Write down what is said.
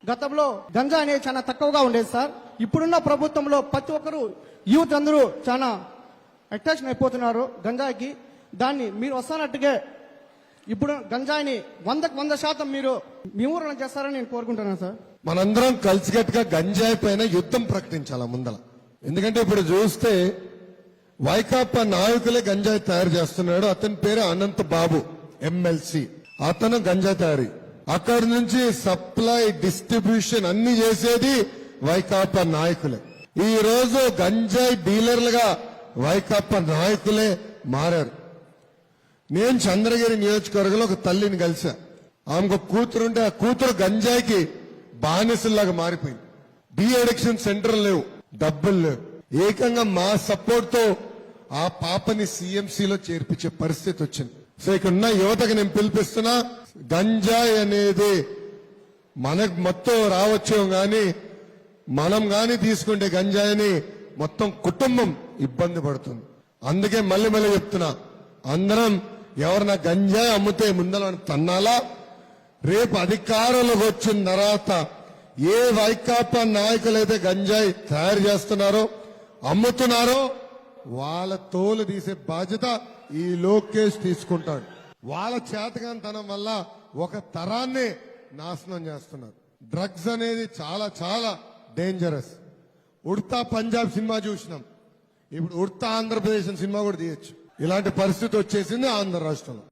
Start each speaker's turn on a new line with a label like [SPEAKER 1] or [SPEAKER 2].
[SPEAKER 1] గతంలో గంజా అనేది చాలా తక్కువగా ఉండేది సార్. ఇప్పుడున్న ప్రభుత్వంలో ప్రతి ఒక్కరు యూత్ అందరూ చాలా అట్రాక్షన్ అయిపోతున్నారు గంజాయికి. దాన్ని మీరు వస్తున్నట్టుగా ఇప్పుడు గంజాయిని 100% మీరు నిర్మూలన చేస్తారని నేను కోరుకుంటున్నాను సార్.
[SPEAKER 2] మనందరం కలిసికట్టుగా గంజాయి పైన యుద్ధం ప్రకటించాల ముందల. ఎందుకంటే ఇప్పుడు చూస్తే వైకాపా నాయకులే గంజాయి తయారు చేస్తున్నాడు. అతని పేరు అనంత్ బాబు ఎమ్మెల్సీ. అతను గంజాయి తయారీ, అక్కడి నుంచి సప్లై డిస్ట్రిబ్యూషన్ అన్ని చేసేది వైకాపా నాయకులే. ఈ రోజు గంజాయి డీలర్లుగా వైకాపా నాయకులే మారారు. నేను చంద్రగిరి నియోజకవర్గంలో ఒక తల్లిని కలిసా. ఆమెకు కూతురుంటే ఆ కూతురు గంజాయికి బానిసల్లాగా మారిపోయింది. డీ అడిక్షన్ సెంటర్ లేవు, డబ్బులు లేవు. ఏకంగా మా సపోర్ట్ తో ఆ పాపని సిఎంసిలో చేర్పించే పరిస్థితి వచ్చింది. సో ఇక్కడ ఉన్న యువతకు నేను పిలిపిస్తున్నా, గంజాయి అనేది మనకు మొత్తం రావచ్చు గాని మనం గాని తీసుకుంటే గంజాయిని మొత్తం కుటుంబం ఇబ్బంది పడుతుంది. అందుకే మళ్ళీ మళ్ళీ చెప్తున్నా, అందరం ఎవరన్నా గంజాయి అమ్మితే ముందర తన్నాలా. రేపు అధికారంలోకి వచ్చిన తర్వాత ఏ వైకాపా నాయకులైతే గంజాయి తయారు చేస్తున్నారో అమ్ముతున్నారో వాళ్ళ తోలు తీసే బాధ్యత ఈ లోకేష్ తీసుకుంటాడు. వాళ్ళ చేతకాంతనం వల్ల ఒక తరాన్ని నాశనం చేస్తున్నారు. డ్రగ్స్ అనేది చాలా చాలా డేంజరస్. ఉడతా పంజాబ్ సినిమా చూసినాం, ఇప్పుడు ఉడతా ఆంధ్రప్రదేశ్ సినిమా కూడా తీయచ్చు. ఇలాంటి పరిస్థితి వచ్చేసింది ఆంధ్ర రాష్ట్రంలో.